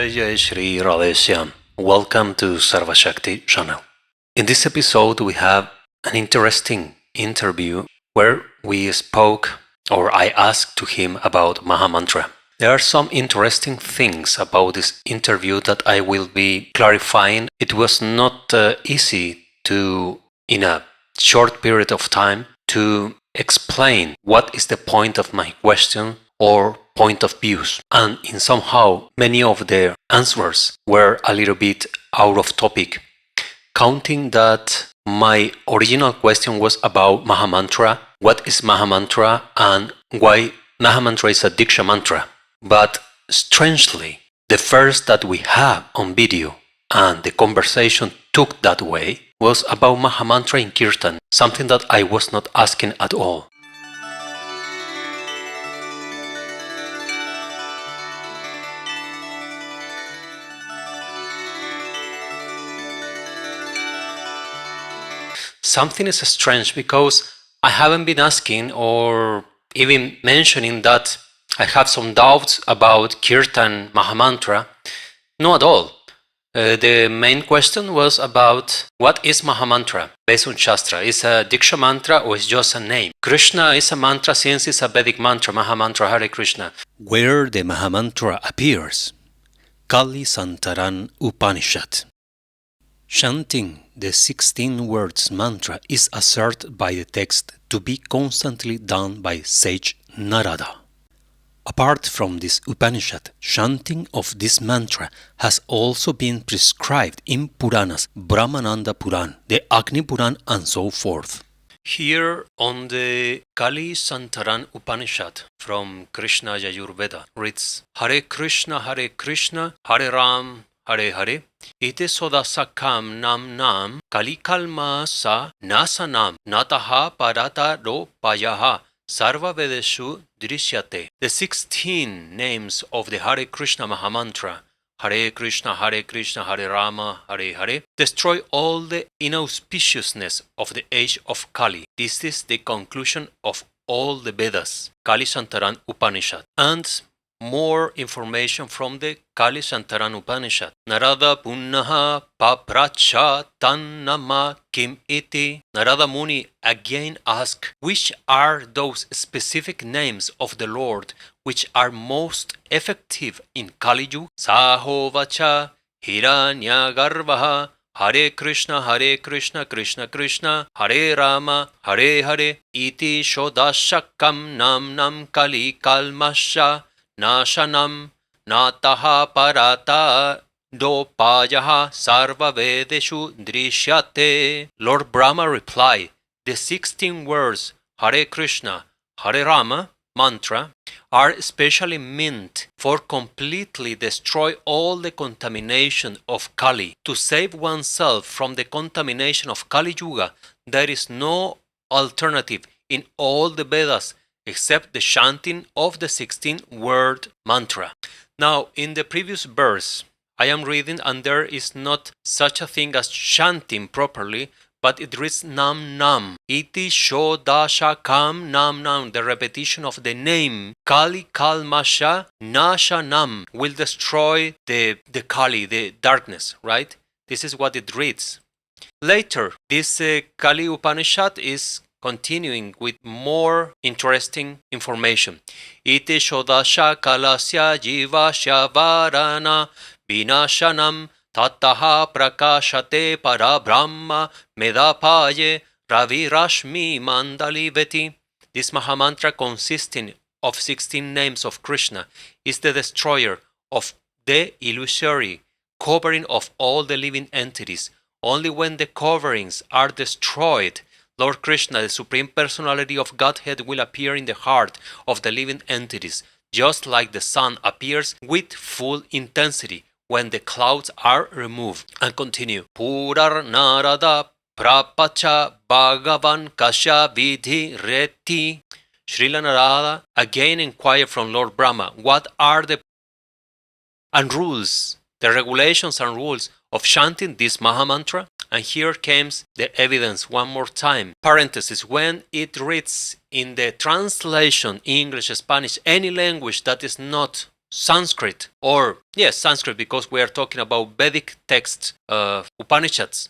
Jay Sri Radheshyam. Welcome to Sarva Shakti channel. In this episode, we have an interesting interview where we spoke, or I asked to him about Mahamantra. There are some interesting things about this interview that I will be clarifying. It was not easy to, in a short period of time, to explain what is the point of my question or point of views, and in somehow many of the answers were a little bit out of topic, counting that my original question was about Mahamantra, what is Mahamantra and why Mahamantra is a Diksha mantra. But strangely, the first that we have on video and the conversation took that way was about Mahamantra in Kirtan, something that I was not asking at all. Something is strange because I haven't been asking or even mentioning that I have some doubts about Kirtan Mahamantra. No, at all. The main question was about what is Mahamantra based on Shastra. Is a Diksha mantra or is just a name? Krishna is a mantra since it's a Vedic mantra, Mahamantra Hare Krishna. Where the Mahamantra appears, 𝐌𝐀𝐇𝐀𝐌𝐀𝐍𝐓𝑑𝐀 Upanishad. Chanting the 16 words mantra is asserted by the text to be constantly done by sage Narada. Apart from this Upanishad, chanting of this mantra has also been prescribed in Puranas, Brahmananda Puran, the Agni Puran, and so forth. Here on the 𝐾𝐍𝐿 Upanishad from Krishna Yajurveda reads Hare Krishna, Hare Ram, Hare Hare, ite sodasakam nam nam kalikalma sa nasanam nataha parata ro payaha sarva vedeshu drishyate. The 16 names of the Hare Krishna Mahamantra, Hare Krishna, Hare Rama, Hare Hare, destroy all the inauspiciousness of the age of Kali. This is the conclusion of all the Vedas, 𝐾𝐿 Upanishad. And more information from the 𝐾𝐿 Upanishad. Narada Punnaha Papracha Tannama Kim Iti. Narada Muni again asked, which are those specific names of the Lord which are most effective in Kali Yuga? Sahovacha Hiranyagarbha Hare Krishna, Krishna Krishna, Hare Rama, Hare Hare, iti shodashakam nam nam kali kalmasha Nashanam nataha parata dopayaha sarva vedeshu drishyate. Lord Brahma replied, the 16 words Hare Krishna, Hare Rama mantra are specially meant for completely destroy all the contamination of Kali. To save oneself from the contamination of Kali Yuga, there is no alternative in all the Vedas except the chanting of the 16-word mantra. Now, in the previous verse, I am reading and there is not such a thing as chanting properly, but it reads nam nam. Iti shodasha kam nam nam. The repetition of the name Kali Kalmasha Nasha Nam will destroy the Kali, the darkness, right? This is what it reads. Later, this Kali Upanishad is continuing with more interesting information. Iti shodasha kalasya jivasya varana vinashanam tataha prakashate parabrahma medapaye ravirashmi mandali veti. This Mahamantra, consisting of 16 names of Krishna, is the destroyer of the illusory covering of all the living entities. Only when the coverings are destroyed, Lord Krishna, the Supreme Personality of Godhead, will appear in the heart of the living entities, just like the sun appears with full intensity when the clouds are removed. And continue. Purar Narada Prapacha Bhagavan Kasha Vidhi Reti. Srila Narada again inquired from Lord Brahma, what are the rules, the regulations and rules of chanting this Mahamantra? And here comes the evidence one more time. Parenthesis, when it reads in the translation, English, Spanish, any language that is not Sanskrit, or yes, Sanskrit, because we are talking about Vedic texts, Upanishads.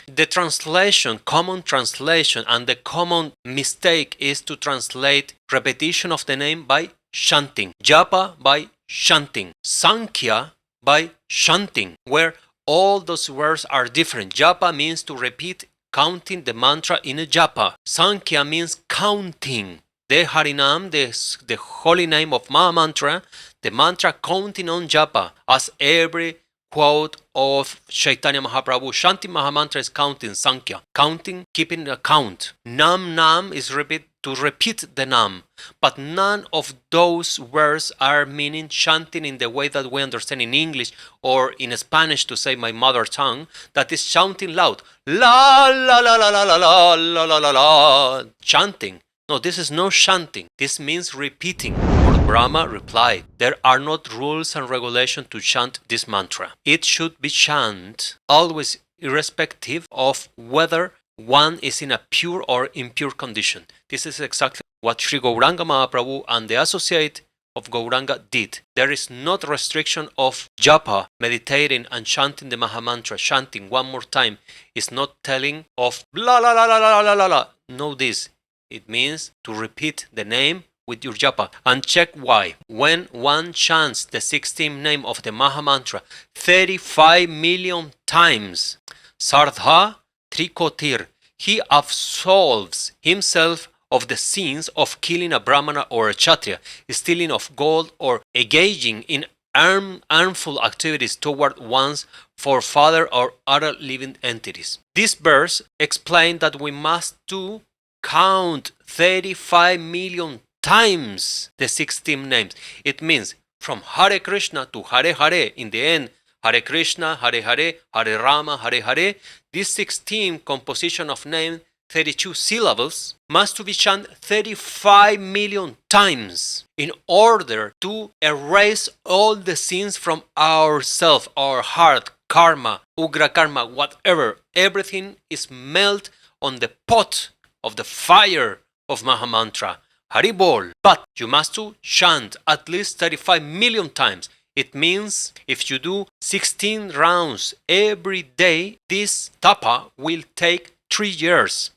The translation, common translation, and the common mistake is to translate repetition of the name by chanting, japa by chanting, sankhya by chanting, where all those words are different. Japa means to repeat, counting the mantra in a japa. Sankhya means counting the Harinam, the holy name of Mahamantra, the mantra counting on japa, as every quote of Chaitanya Mahaprabhu. Chanting Mahamantra is counting, Sankhya. Counting, keeping a count. Nam is to repeat the Nam. But none of those words are meaning chanting in the way that we understand in English or in Spanish, to say my mother tongue, that is shouting loud. La la la la la la la la la la la. Chanting. No, this is no chanting. This means repeating. Lord Brahma replied, there are not rules and regulations to chant this mantra. It should be chanted always, irrespective of whether one is in a pure or impure condition. This is exactly what Sri Gouranga Mahaprabhu and the associate of Gouranga did. There is not restriction of japa, meditating and chanting the Mahamantra. Chanting one more time is not telling of la la la la la la la la. Know this. It means to repeat the name with your japa. And check why. When one chants the 16th name of the Mahamantra 35 million times, Sardha Trikotir, he absolves himself of the sins of killing a Brahmana or a Kshatriya, stealing of gold, or engaging in harmful activities toward one's forefather or other living entities. This verse explains that we must do count 35 million times the 16 names. It means from Hare Krishna to Hare Hare, in the end, Hare Krishna, Hare Hare, Hare Rama, Hare Hare. This 16 composition of name, 32 syllables, must to be chanted 35 million times in order to erase all the sins from ourself, our heart, karma, ugra karma, whatever. Everything is melt on the pot of the fire of Mahamantra, Haribol. But you must to chant at least 35 million times. It means if you do 16 rounds every day, this tapa will take 3 years.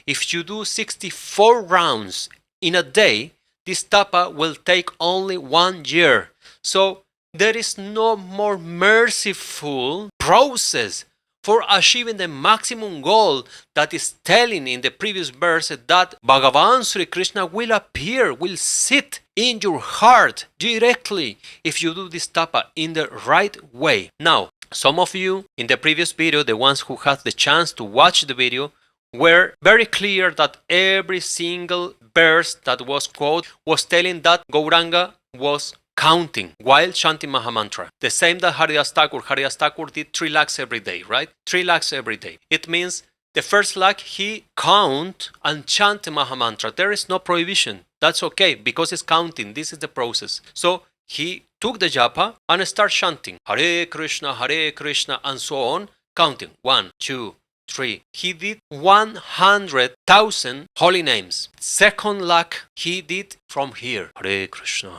If you do 64 rounds in a day, this tapa will take only 1 year. So there is no more merciful process for achieving the maximum goal that is telling in the previous verse that Bhagavan Sri Krishna will appear, will sit in your heart directly if you do this tapa in the right way. Now, some of you in the previous video, the ones who had the chance to watch the video, were very clear that every single verse that was quoted was telling that Gouranga was counting while chanting Mahamantra. The same that Haridas Thakur did 3 lakhs every day, right? 3 lakhs every day. It means the first lakh he count and chant Mahamantra. There is no prohibition. That's okay because it's counting. This is the process. So he took the japa and started chanting Hare Krishna, and so on, counting 1, 2, 3. He did 100,000 holy names. Second lakh he did from here. Hare Krishna,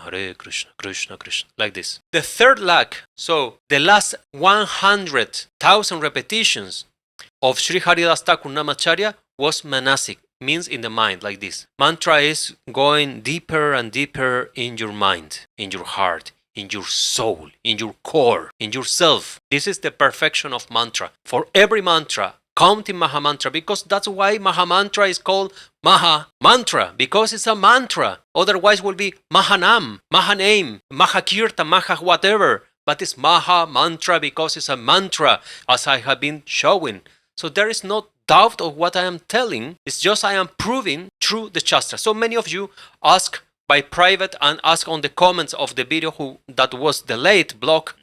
Krishna Krishna, like this. The third lakh, so the last 100,000 repetitions of Sri Haridas Thakur Namacharya was manasic, means in the mind, like this. Mantra is going deeper and deeper in your mind, in your heart, in your soul, in your core, in yourself. This is the perfection of mantra. For every mantra, counting Mahamantra, because that's why Mahamantra is called Mahamantra, because it's a mantra. Otherwise it will be Mahanam, Mahaname, Mahakirtan, Maha whatever. But it's Mahamantra because it's a mantra, as I have been showing. So there is no doubt of what I am telling. It's just I am proving through the Shastra. So many of you ask by private and ask on the comments of the video that was delayed, blocked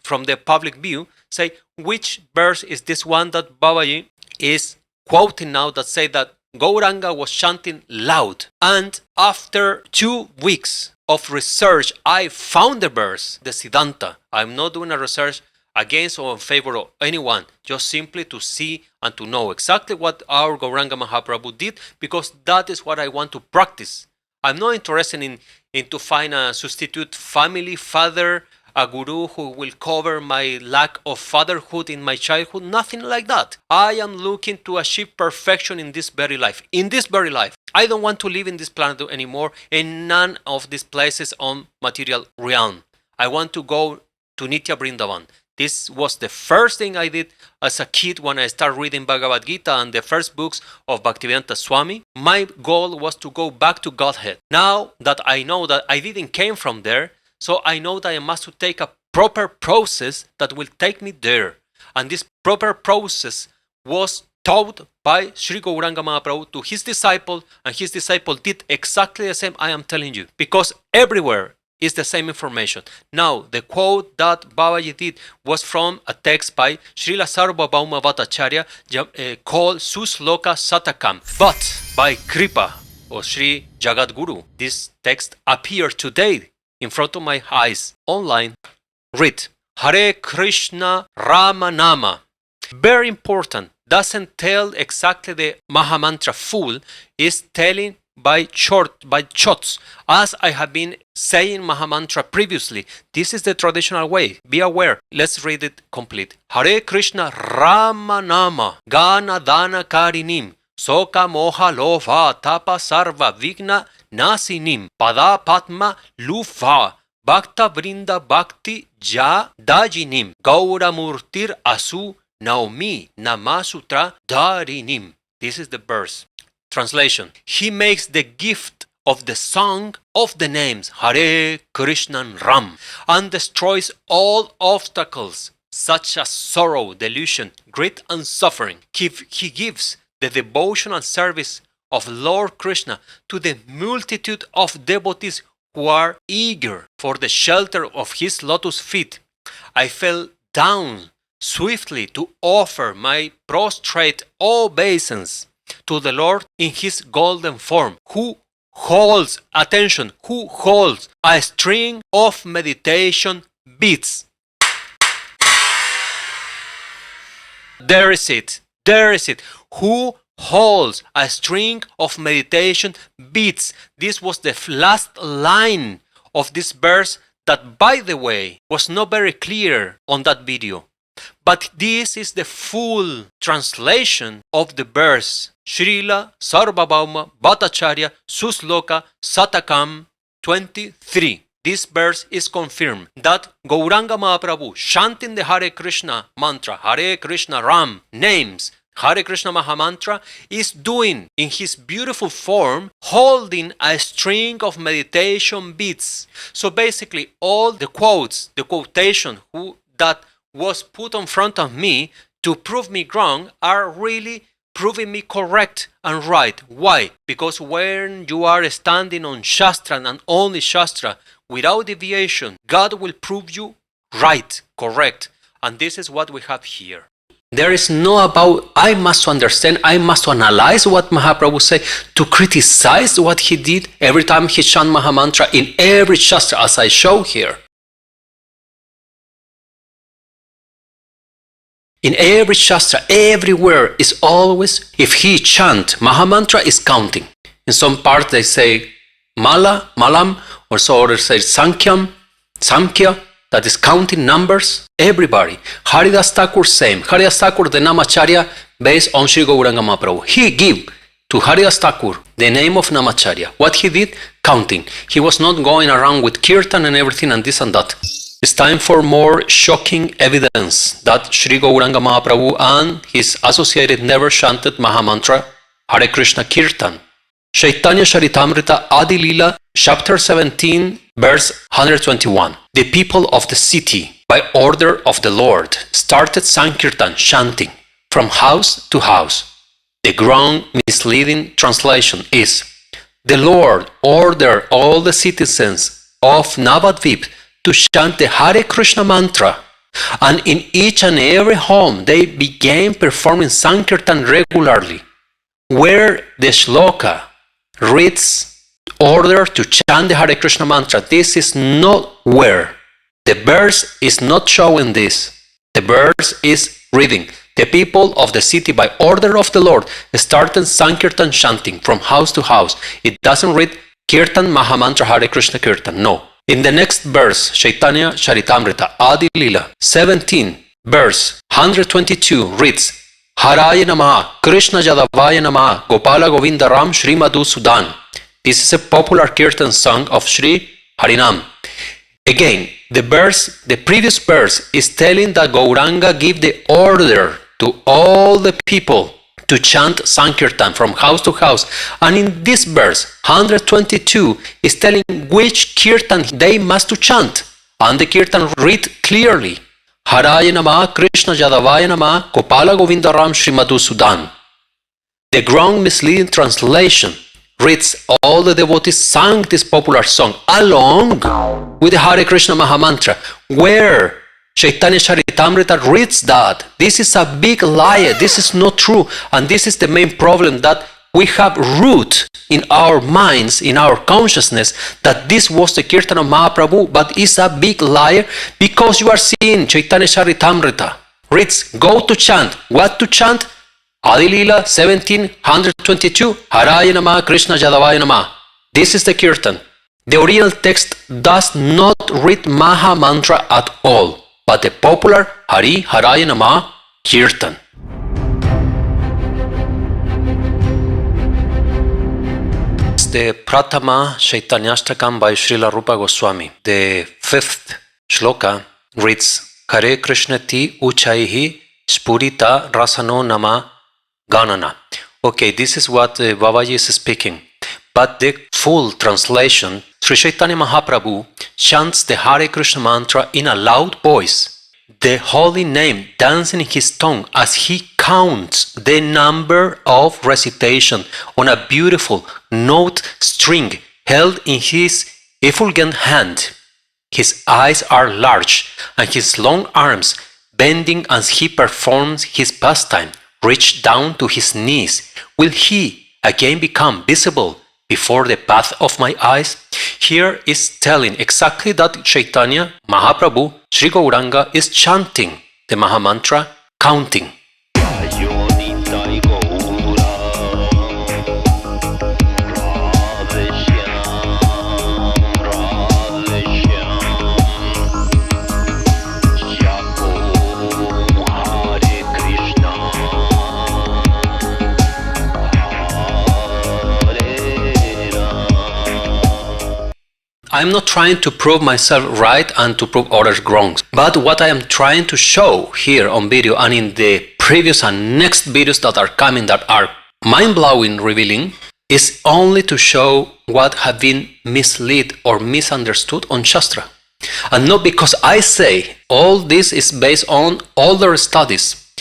from the public view, say which verse is this one that Babaji is quoting now that say that Gouranga was chanting loud. And after 2 weeks of research, I found the verse, the Siddhanta. I'm not doing a research against or in favor of anyone, just simply to see and to know exactly what our Gouranga Mahaprabhu did, because that is what I want to practice. I'm not interested in to find a substitute family, father, a guru who will cover my lack of fatherhood in my childhood. Nothing like that. I am looking to achieve perfection in this very life. In this very life. I don't want to live in this planet anymore, in none of these places on material realm. I want to go to Nitya Vrindavan. This was the first thing I did as a kid when I started reading Bhagavad Gita and the first books of Bhaktivedanta Swami. My goal was to go back to Godhead. Now that I know that I didn't came from there, so I know that I must take a proper process that will take me there. And this proper process was taught by Sri Gouranga Mahaprabhu to his disciple, and his disciple did exactly the same I am telling you. Because everywhere is the same information. Now, the quote that Babaji did was from a text by Srila Sarvabhauma Bhattacharya called Susloka Satakam. But by Kripa or Sri Jagat Guru, this text appeared today in front of my eyes online. Read Hare Krishna Rama Nama. Very important. Doesn't tell exactly the Mahamantra full, is telling by shots, as I have been saying Mahamantra previously. This is the traditional way. Be aware. Let's read it complete. Hare Krishna Rama Nama Gana Dana Karinim Soka Moha Lova Tapa Sarva Vigna Nasinim Pada Padma Lufa Bhakta Vrinda Bhakti Ja Dajinim Gaura Murtir Asu Naomi Namasutra Dharinim. This is the verse. Translation. He makes the gift of the song of the names Hare Krishna Ram and destroys all obstacles such as sorrow, delusion, greed and suffering. He gives the devotion and service of Lord Krishna to the multitude of devotees who are eager for the shelter of his lotus feet. I fell down swiftly to offer my prostrate obeisance to the Lord in his golden form, who holds, attention, who holds a string of meditation beads. There is it. There is it. Who holds a string of meditation beads. This was the last line of this verse that, by the way, was not very clear on that video. But this is the full translation of the verse. Srila Sarvabhauma Bhattacharya Susloka Satakam 23. This verse is confirmed that Gouranga Mahaprabhu, chanting the Hare Krishna mantra, Hare Krishna Ram names, Hare Krishna Mahamantra, is doing in his beautiful form, holding a string of meditation beads. So basically all the quotes, the quotation that was put in front of me to prove me wrong are really proving me correct and right. Why? Because when you are standing on Shastra and only Shastra without deviation, God will prove you right, correct. And this is what we have here. There is no about, I must understand, I must analyze what Mahaprabhu said, to criticize what he did every time he chant Mahamantra in every Shastra as I show here. In every Shastra, everywhere is always, if he chant, Mahamantra is counting. In some parts they say Mala, Malam, or so others say Sankhya, that is counting numbers. Everybody. Haridas Thakur same. Haridas Thakur, the Namacharya, based on Sri Gauranga Mahaprabhu. He gave to Haridas Thakur the name of Namacharya. What he did? Counting. He was not going around with Kirtan and everything and this and that. It's time for more shocking evidence that Sri Gauranga Mahaprabhu and his associated never chanted Mahamantra Hare Krishna Kirtan. Chaitanya Charitamrita Adi Lila, chapter 17, verse 121. The people of the city, by order of the Lord, started Sankirtan chanting from house to house. The wrong, misleading translation is, the Lord ordered all the citizens of Navadvip to chant the Hare Krishna mantra, and in each and every home they began performing Sankirtan regularly, where the shloka reads order to chant the Hare Krishna mantra. This is not where. The verse is not showing this. The verse is reading, the people of the city by order of the Lord started Sankirtan chanting from house to house. It doesn't read Kirtan Mahamantra Hare Krishna Kirtan. No. In the next verse, Chaitanya Charitamrita, Adi Lila, 17, verse 122 reads, Haraya Namaha, Krishna Yadavaya Namaha, Gopala Govinda Ram Shri Madhu Sudan. This is a popular Kirtan song of Sri Harinam. Again, the previous verse is telling that Gouranga gave the order to all the people to chant Sankirtan from house to house. And in this verse, 122, is telling which Kirtan they must to chant. And the Kirtan read clearly, Haraya Namaha, Krishna Yadavaya Namaha, Gopala Govinda Ram Shri Madhu Sudan. The wrong misleading translation reads, all the devotees sang this popular song along with the Hare Krishna Mahamantra, where Chaitanya Charitamrita reads that. This is a big lie, this is not true, and this is the main problem, that we have root in our minds, in our consciousness, that this was the Kirtan of Mahaprabhu, but it's a big liar, because you are seeing Chaitanya Charitamrita reads, go to chant. What to chant? Adi Lila 1722, Haraya Namaha, Krishna Yadavaya Namaha. This is the Kirtan. The original text does not read Maha Mantra at all, but the popular Hari Haraya Namaha Kirtan. It's the Pratama Chaitanyashtakam by Srila Rupa Goswami. The fifth shloka reads, Hare Krishna ti uchaihi spurita rasano nama ganana. Okay, this is what Babaji is speaking. But the full translation, Sri Chaitanya Mahaprabhu chants the Hare Krishna mantra in a loud voice, the holy name dancing in his tongue as he counts the number of recitation on a beautiful note string held in his effulgent hand. His eyes are large, and his long arms, bending as he performs his pastime, reach down to his knees. Will he again become visible before the path of my eyes? Here is telling exactly that Chaitanya Mahaprabhu, Sri Gouranga, is chanting the Mahamantra, counting. I'm not trying to prove myself right and to prove others wrong, but what I am trying to show here on video and in the previous and next videos that are coming that are mind-blowing, revealing, is only to show what have been misled or misunderstood on Shastra. And not because I say all this is based on older studies.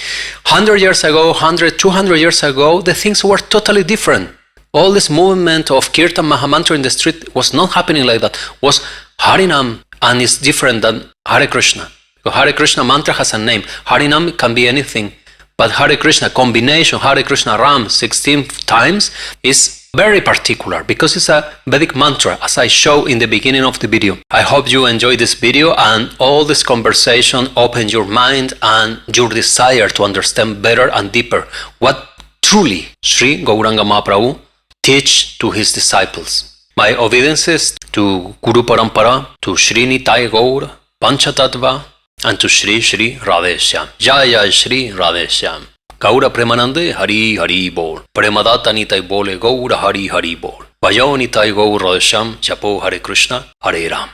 100 years ago, 100, 200 years ago, the things were totally different. All this movement of Kirtan Mahamantra in the street was not happening like that. Was Harinam, and it's different than Hare Krishna. Because Hare Krishna mantra has a name. Harinam can be anything. But Hare Krishna combination, Hare Krishna Ram 16 times, is very particular because it's a Vedic mantra, as I show in the beginning of the video. I hope you enjoyed this video and all this conversation opened your mind and your desire to understand better and deeper what truly Sri Gouranga Mahaprabhu teach to his disciples. My obeisances to Guru Parampara, to Sri Nitai Gaur, Panchatattva, and to Sri Sri Radheshyam. Jai Sri Radheshyam. Gaura Premanande Hari Hari Bol. Premadata Nitai Bole Gaura Hari Hari Bol. Vajo Nitai Gaur Radheshyam. Chapo Hare Krishna Hare Ram.